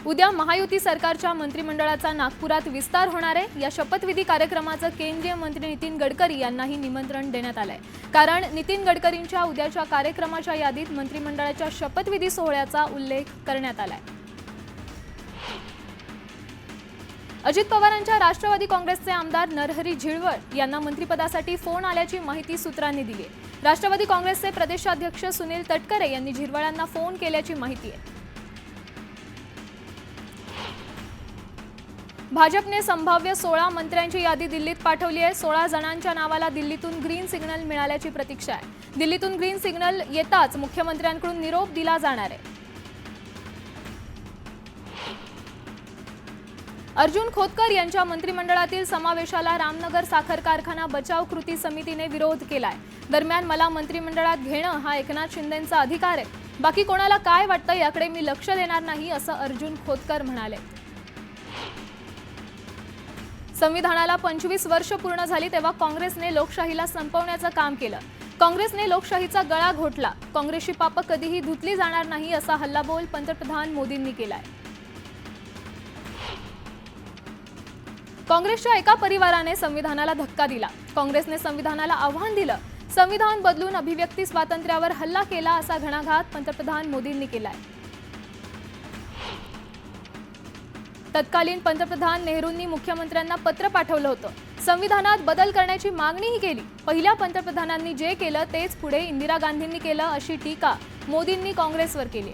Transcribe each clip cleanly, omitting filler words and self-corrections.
उद्या महायुती सरकारच्या मंत्रिमंडळाचा नागपुरात विस्तार होणार आहे। या शपथविधी कार्यक्रमाचं केंद्रीय मंत्री नितीन गडकरी यांनाही निमंत्रण देण्यात आलंय। कारण नितीन गडकरींच्या उद्याच्या कार्यक्रमाच्या यादीत मंत्रिमंडळाच्या शपथविधी सोहळ्याचा उल्लेख करण्यात आलाय। अजित पवारांच्या राष्ट्रवादी काँग्रेसचे आमदार नरहरी झिरवळ यांना मंत्रिपदासाठी फोन आल्याची माहिती सूत्रांनी दिली आहे। राष्ट्रवादी काँग्रेसचे प्रदेशाध्यक्ष सुनील तटकरे यांनी झिरवळांना फोन केल्याची माहिती आहे। भाजपने संभाव्य 16 मंत्र्यांची यादी दिल्लीत पाठवली आहे। 16 जणांच्या नावाला दिल्लीतून ग्रीन सिग्नल मिळाल्याची प्रतीक्षा आहे। दिल्लीतून ग्रीन सिग्नल येताच मुख्यमंत्र्यांकडून निरोप दिला जाणार आहे। अर्जुन खोतकर यांच्या मंत्रिमंडळातील समावेशाला रामनगर साखर कारखाना बचाव कृती समितीने विरोध केलाय। दरम्यान मला मंत्रिमंडळात घेणं हा एकनाथ शिंदेंचा अधिकार आहे। बाकी कोणाला काय वाटतं याकडे मी लक्ष देणार नाही असं अर्जुन खोतकर म्हणाले। संविधानाला 25 वर्ष पूर्ण झाली तेव्हा काँग्रेसने लोकशाहीला संपवण्याचं काम केलं। काँग्रेसने लोकशाहीचा गळा घोटला। काँग्रेसची पापं कधीही धुतली जाणार नाही असा हल्लाबोल पंतप्रधान मोदींनी केलाय। काँग्रेसच्या एका परिवाराने संविधानाला धक्का दिला। काँग्रेसने संविधानाला आव्हान दिलं। संविधान बदलून अभिव्यक्ती स्वातंत्र्यावर हल्ला केला असा घणाघात पंतप्रधान मोदींनी केलाय। तत्कालीन पंतप्रधान नेहरूंनी मुख्यमंत्र्यांना पत्र पाठवलं होतं। संविधानात बदल करण्याची मागणीही केली। पहिल्या पंतप्रधानांनी जे केलं तेच पुढे इंदिरा गांधींनी केलं अशी टीका मोदींनी काँग्रेसवर केली।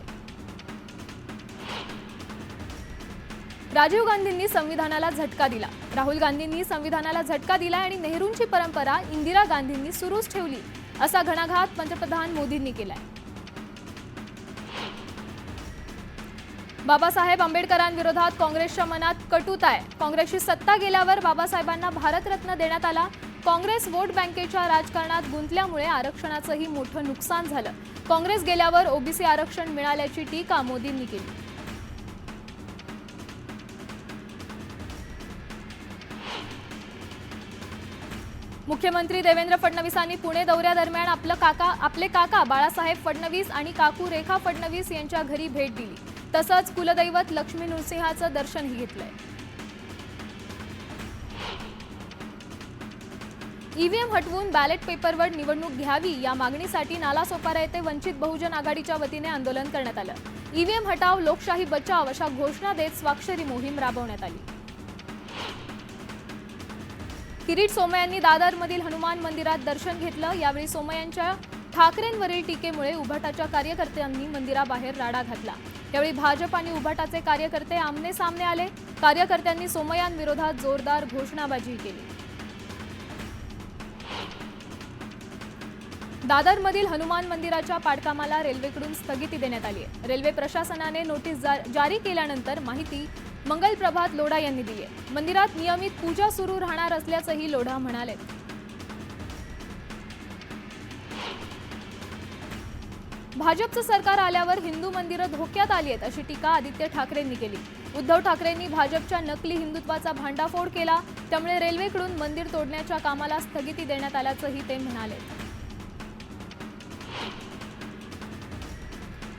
राजीव गांधींनी संविधानाला झटका दिला। राहुल गांधींनी संविधानाला झटका दिला आणि नेहरूंची परंपरा इंदिरा गांधींनी सुरूच ठेवली असा घणाघात पंतप्रधान मोदींनी केलाय। बाबासाहेब आंबेडकरांविरोधात काँग्रेसच्या मनात कटुता आहे। काँग्रेसची सत्ता गेल्यावर बाबासाहेबांना भारतरत्न देण्यात आला। काँग्रेस वोट बँकेच्या राजकारणात गुंतल्यामुळे आरक्षणाचंही मोठं नुकसान झालं। काँग्रेस गेल्यावर ओबीसी आरक्षण मिळाल्याची टीका मोदींनी केली। मुख्यमंत्री देवेंद्र फडणवीसांनी पुणे दौऱ्यादरम्यान आपले काका बाळासाहेब फडणवीस आणि काकू रेखा फडणवीस यांच्या घरी भेट दिली। तसंच कुलदैवत लक्ष्मी नृसिंहाचं दर्शनही घेतलंय। ईव्हीएम हटवून बॅलेट पेपरवर निवडणूक घ्यावी या मागणीसाठी नालासोपारा येथे वंचित बहुजन आघाडीच्या वतीने आंदोलन करण्यात आलं। ईव्हीएम हटाव लोकशाही बचाव अशा घोषणा देत स्वाक्षरी मोहीम राबवण्यात आली। किरीट सोमय्यांनी दादरमधील हनुमान मंदिरात दर्शन घेतलं। यावेळी सोमय्यांच्या ठाकरेंवरील टीकेमुळे उभाटाच्या कार्यकर्त्यांनी मंदिराबाहेर राडा घातला। यावेळी भाजप आणि उभाटाचे कार्यकर्ते आमने सामने आले। कार्यकर्त्यांनी सोमय्यांविरोधात जोरदार घोषणाबाजी केली। दादरमधील हनुमान मंदिराच्या पाडकामाला रेल्वेकडून स्थगिती देण्यात आली आहे। रेल्वे प्रशासनाने नोटीस जारी केल्यानंतर माहिती मंगल प्रभात लोढा यांनी दिली आहे। मंदिरात नियमित पूजा सुरू राहणार असल्याचंही लोढा म्हणाले। भाजपचं सरकार आल्यावर हिंदू मंदिरं धोक्यात आली आहेत अशी टीका आदित्य ठाकरेंनी केली। उद्धव ठाकरेंनी भाजपच्या नकली हिंदुत्वाचा भांडाफोड केला। त्यामुळे रेल्वेकडून मंदिर तोडण्याच्या कामाला स्थगिती देण्यात आल्याचंही ते म्हणाले।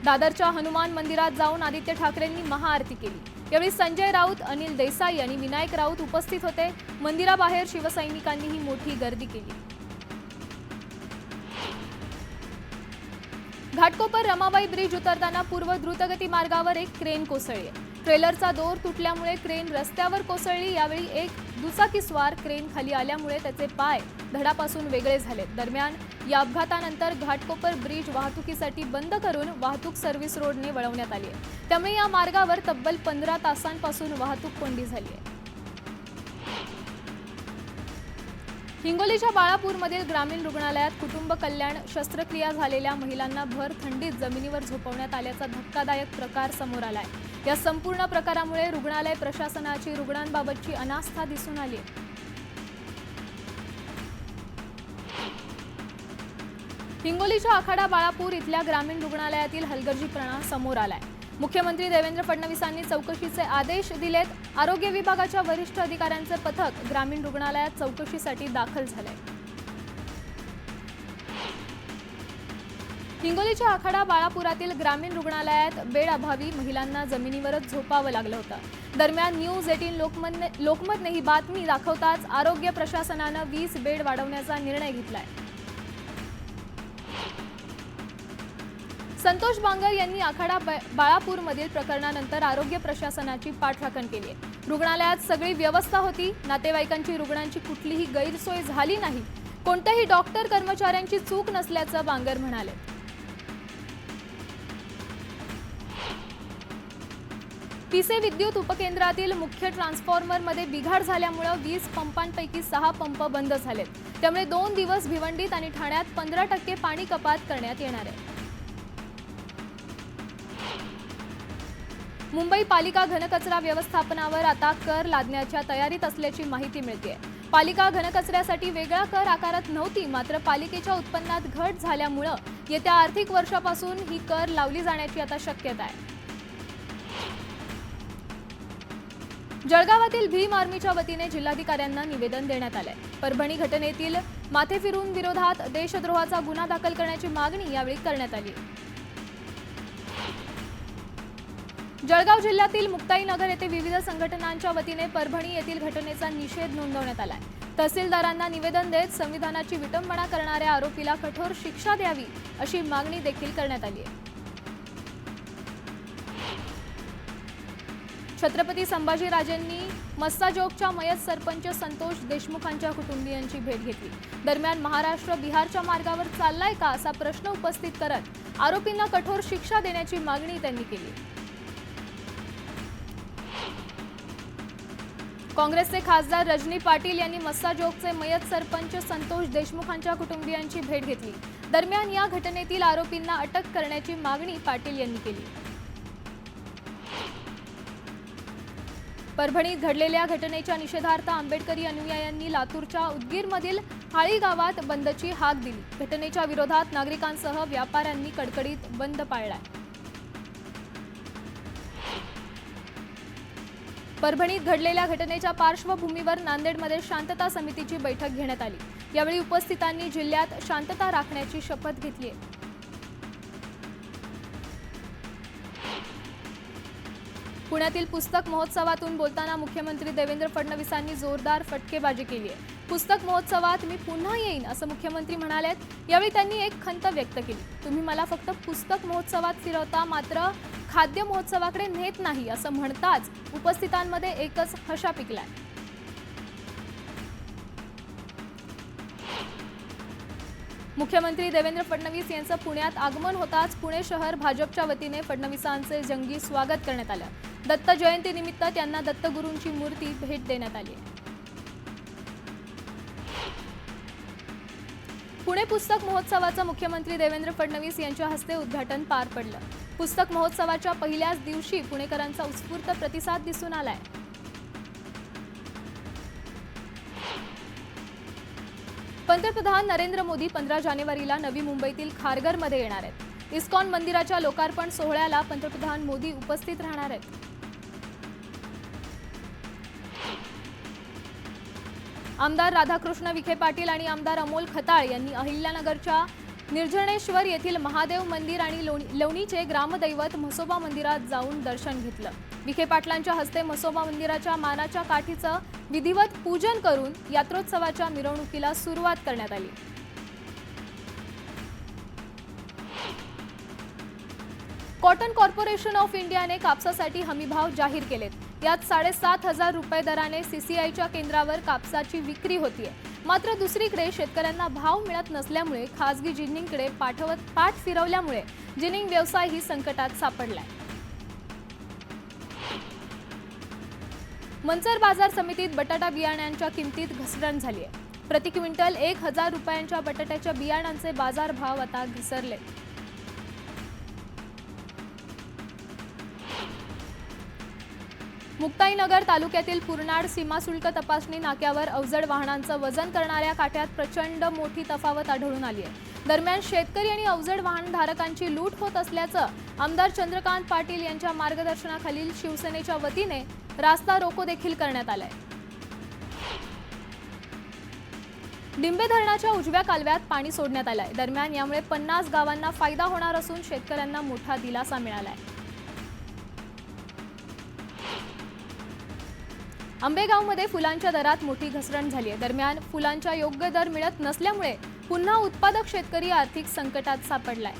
दादरच्या हनुमान मंदिरात जाऊन आदित्य ठाकरेंनी महाआरती केली। यावेळी संजय राऊत, अनिल देसाई आणि विनायक राऊत उपस्थित होते। मंदिराबाहेर शिवसैनिकांनीही मोठी गर्दी केली। घाटकोपर रमाबाई ब्रिज उतरताना पूर्व द्रुतगती मार्गावर एक क्रेन कोसळली। ट्रेलरचा दोर तुटल्यामुळे क्रेन रस्त्यावर कोसळली। यावेळी एक दुचाकीस्वार क्रेन खाली आल्यामुळे त्याचे पाय धडापासून वेगळे झाले। दरम्यान या अपघातानंतर घाटकोपर ब्रिज वाहतुकीसाठी बंद करून वाहतूक सर्व्हिस रोडने वळवण्यात आली आहे। त्यामुळे या मार्गावर तब्बल 15 तासांपासून वाहतूक कोंडी झाली आहे। हिंगोलीच्या बाळापूरमधील ग्रामीण रुग्णालयात कुटुंब कल्याण शस्त्रक्रिया झालेल्या महिलांना भर थंडीत जमिनीवर झोपवण्यात आल्याचा धक्कादायक प्रकार समोर आलाय। या संपूर्ण प्रकारामुळे रुग्णालय प्रशासनाची रुग्णांबाबतची अनास्था दिसून आली आहे। हिंगोलीच्या आखाडा बाळापूर इथल्या ग्रामीण रुग्णालयातील हलगर्जीपणा समोर आलाय। मुख्यमंत्री देवेंद्र फडणवीसांनी चौकशीचे आदेश दिलेत। आरोग्य विभागाच्या वरिष्ठ अधिकाऱ्यांचे पथक ग्रामीण रुग्णालयात चौकशीसाठी दाखल झाले। हिंगोलीच्या आखाडा बाळापुरातील ग्रामीण रुग्णालयात बेड अभावी महिलांना जमिनीवरच झोपावं लागलं होतं। दरम्यान न्यूज 18 लोकमतने ही बातमी दाखवताच आरोग्य प्रशासनानं 20 बेड वाढवण्याचा निर्णय घेतलाय। संतोष बांगर यांनी आखाडा बाळापूरमधील प्रकरणानंतर आरोग्य प्रशासनाची पाठराखण केली आहे। रुग्णालयात सगळी व्यवस्था होती, नातेवाईकांची रुग्णांची कुठलीही गैरसोय झाली नाही, कोणत्याही डॉक्टर कर्मचाऱ्यांची चूक नसल्याचं बांगर म्हणाले। पिसे विद्युत उपकेंद्रातील मुख्य ट्रान्सफॉर्मरमध्ये बिघाड झाल्यामुळे 20 पंपांपैकी 6 पंप बंद झालेत। त्यामुळे 2 दिवस भिवंडीत आणि ठाण्यात 15% पाणी कपात करण्यात येणार आहे। मुंबई पालिका घनकचरा व्यवस्थापनावर आता कर लादण्याच्या तयारीत असल्याची माहिती मिळते। पालिका घनकचऱ्यासाठी वेगळा कर आकारत नव्हती, मात्र पालिकेच्या उत्पन्नात घट झाल्यामुळे येत्या आर्थिक वर्षापासून ही कर लावली जाण्याची आता शक्यता आहे। जळगावातील भीम आर्मीच्या वतीने जिल्हाधिकाऱ्यांना निवेदन देण्यात आलंय। परभणी घटनेतील माथे फिरून विरोधात देशद्रोहाचा गुन्हा दाखल करण्याची मागणी यावेळी करण्यात आली। जळगाव जिल्ह्यातील मुक्ताईनगर येथे विविध संघटनांच्या वतीने परभणी येथील घटनेचा निषेध नोंदवण्यात आलाय। तहसीलदारांना निवेदन देत संविधानाची विटंबना करणाऱ्या आरोपीला कठोर शिक्षा द्यावी अशी मागणी देखील करण्यात आली आहे। छत्रपती संभाजीराजेंनी मस्साजोगच्या मयत सरपंच संतोष देशमुखांच्या कुटुंबियांची भेट घेतली। दरम्यान महाराष्ट्र बिहारच्या मार्गावर चाललाय का असा प्रश्न उपस्थित करत आरोपींना कठोर शिक्षा देण्याची मागणी त्यांनी केली। काँग्रेसचे खासदार रजनी पाटील यांनी मस्साजोगचे मयत सरपंच संतोष देशमुखांच्या कुटुंबियांची भेट घेतली। दरम्यान या घटनेतील आरोपींना अटक करण्याची मागणी पाटील यांनी केली। परभणीत घडलेल्या घटनेच्या निषेधार्थ आंबेडकरी अनुयायांनी लातूरच्या उदगीरमधील हाळी गावात बंदची हाक दिली। घटनेच्या विरोधात नागरिकांसह व्यापाऱ्यांनी कडकडीत बंद पाळलाय। परभणीत घडलेल्या घटनेच्या पार्श्वभूमीवर नांदेडमध्ये शांतता समितीची बैठक घेण्यात आली। यावेळी उपस्थितांनी जिल्ह्यात शांतता राखण्याची शपथ घेतली आहे। पुण्यातील पुस्तक महोत्सवातून बोलताना मुख्यमंत्री देवेंद्र फडणवीसांनी जोरदार फटकेबाजी केली आहे। पुस्तक महोत्सवात मी पुन्हा येईन असं मुख्यमंत्री म्हणालेत। यावेळी त्यांनी एक खंत व्यक्त केली, तुम्ही मला फक्त पुस्तक महोत्सवात फिरवता, मात्र खाद्य महोत्सवाकडे नेत नाही असं म्हणताच उपस्थितांमध्ये एकच हशा पिकलाय। मुख्यमंत्री देवेंद्र फडणवीस यांचं पुण्यात आगमन होताच पुणे शहर भाजपच्या वतीने फडणवीसांचे जंगी स्वागत करण्यात आलं। दत्त जयंतीनिमित्त त्यांना दत्तगुरूंची मूर्ती भेट देण्यात आली। पुणे पुस्तक महोत्सवाचं मुख्यमंत्री देवेंद्र फडणवीस यांच्या हस्ते उद्घाटन पार पडलं। पुस्तक महोत्सवाच्या पहिल्याच दिवशी पुणेकरांचा उत्स्फूर्त प्रतिसाद दिसून आलाय। पंतप्रधान नरेंद्र मोदी 15 जानेवारीला नवी मुंबईतील खारघरमध्ये येणार आहेत। इस्कॉन मंदिराच्या लोकार्पण सोहळ्याला पंतप्रधान मोदी उपस्थित राहणार आहेत। आमदार राधाकृष्ण विखे पाटील आणि आमदार अमोल खताळ यांनी अहिल्यानगरच्या निर्जनेश्वर येथील महादेव मंदिर आणि लोणीचे ग्रामदैवत म्हसोबा मंदिरात जाऊन दर्शन घेतलं। विखे पाटलांच्या हस्ते म्हसोबा मंदिराच्या मानाच्या काठीचं विधिवत पूजन करून यात्रोत्सवाच्या मिरवणुकीला सुरुवात करण्यात आली। कॉटन कॉर्पोरेशन ऑफ इंडियाने कापसासाठी हमीभाव जाहीर केलेत। यात 7,500 रुपये दराने सीसीआयच्या केंद्रावर कापसाची विक्री होतीये। मात्र दुसरीकडे शेतकऱ्यांना भाव मिळत नसल्यामुळे खासगी जिनिंगकडे पाठ फिरवल्यामुळे जिनिंग व्यवसाय ही संकटात सापडलाय। मंचर बाजार समितीत बटाटा बियाण्यांच्या किमतीत घसरण झाली आहे। प्रति क्विंटल 1,000 रुपयांच्या बटाट्याच्या बियाणांचे बाजारभाव आता घसरले। मुक्ताईनगर तालुक्यातील पुरनाड सीमाशुल्क तपासणी नाक्यावर अवजड वाहनांचं वजन करणाऱ्या काट्यात प्रचंड मोठी तफावत आढळून आली आहे। दरम्यान शेतकरी आणि अवजड वाहनधारकांची लूट होत असल्याचं आमदार चंद्रकांत पाटील यांच्या मार्गदर्शनाखाली शिवसेनेच्या वतीने रास्ता रोको देखील करण्यात आलाय। डिंबे धरणाच्या उजव्या कालव्यात पाणी सोडण्यात आलंय। दरम्यान यामुळे 50 गावांना फायदा होणार असून शेतकऱ्यांना मोठा दिलासा मिळालाय। आंबेगावमध्ये फुलांच्या दरात मोठी घसरण झाली आहे। दरम्यान फुलांच्या योग्य दर मिळत नसल्यामुळे पुन्हा उत्पादक शेतकरी आर्थिक संकटात सापडलाय।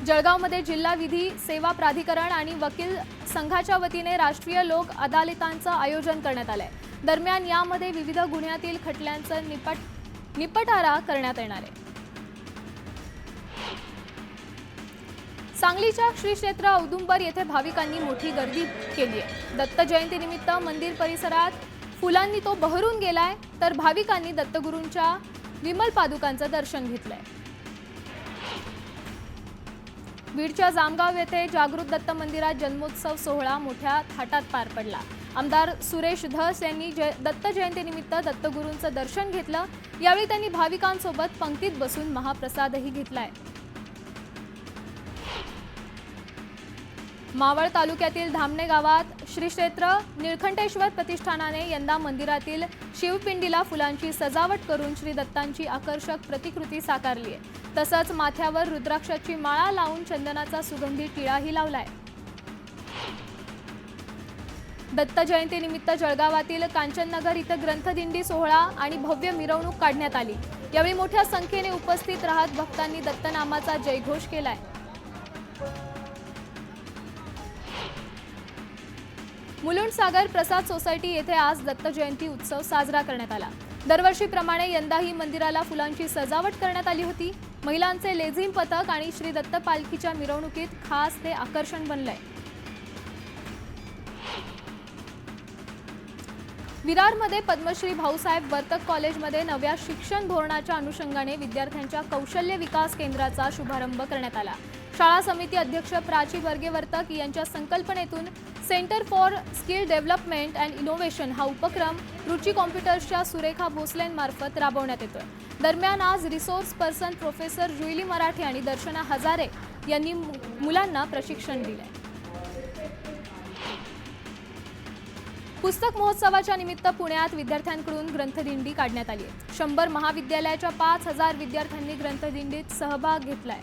जळगावमध्ये जिल्हा विधी सेवा प्राधिकरण आणि वकील संघाच्या वतीने राष्ट्रीय लोक अदालतांचं आयोजन करण्यात आलंय। दरम्यान यामध्ये विविध गुन्ह्यातील खटल्यांचं निपटारा करण्यात येणार आहे। सांगलीच्या श्री क्षेत्र औदुंबर येथे भाविकांनी मोठी गर्दी केली आहे। दत्त जयंतीनिमित्त मंदिर परिसरात फुलांनी तो बहरून गेलाय, तर भाविकांनी दत्तगुरूंच्या विमल पादुकांचं दर्शन घेतलंय। बीडच्या जामगाव येथे जागृत दत्त मंदिरात जन्मोत्सव सोहळा मोठ्या थाटात पार पडला। आमदार सुरेश धस यांनी दत्त जयंतीनिमित्त दत्तगुरूंचं दर्शन घेतलं। यावेळी त्यांनी भाविकांसोबत पंक्तीत बसून महाप्रसादही घेतलाय। मावळ तालुक्यातील धामणे गावात श्री क्षेत्र निळकंठेश्वर प्रतिष्ठानाने यंदा मंदिरातील शिवपिंडीला फुलांची सजावट करून श्री दत्तांची आकर्षक प्रतिकृती साकारली आहे। तसंच माथ्यावर रुद्राक्षाची माळा लावून चंदनाचा सुगंधी टिळाही लावलाय। दत्त जयंतीनिमित्त जळगावातील कांचननगर इथं ग्रंथदिंडी सोहळा आणि भव्य मिरवणूक काढण्यात आली। यावेळी मोठ्या संख्येने उपस्थित राहत भक्तांनी दत्तनामाचा जयघोष केलाय। मुलुंड सागर प्रसाद सोसायटी येथे आज दत्त जयंती उत्सव साजरा करण्यात आला। दरवर्षीप्रमाणे यंदाही मंदिराला फुलांची सजावट करण्यात आली होती। महिलांचे लेझिम पथक आणि श्री दत्त पालखीच्या मिरवणुकीत खास ते आकर्षण बनलंय। विरारमध्ये पद्मश्री भाऊसाहेब वर्तक कॉलेजमध्ये नव्या शिक्षण धोरणाच्या अनुषंगाने विद्यार्थ्यांच्या कौशल्य विकास केंद्राचा शुभारंभ करण्यात आला। शाळा समिती अध्यक्ष प्राची बर्गे वर्तक यांच्या संकल्पनेतून centre for skill development and innovation हा उपक्रम रुची कॉम्प्युटर्सच्या सुरेखा भोसलेंमार्फत राबवण्यात येतोय। दरम्यान आज रिसोर्स पर्सन प्रोफेसर जुईली मराठे आणि दर्शना हजारे यांनी मुलांना प्रशिक्षण दिले। पुस्तक महोत्सवाच्या निमित्त पुण्यात विद्यार्थ्यांकडून ग्रंथदिंडी काढण्यात आली आहे। 100 महाविद्यालयाच्या 5000 विद्यार्थ्यांनी ग्रंथदिंडीत सहभाग घेतलाय।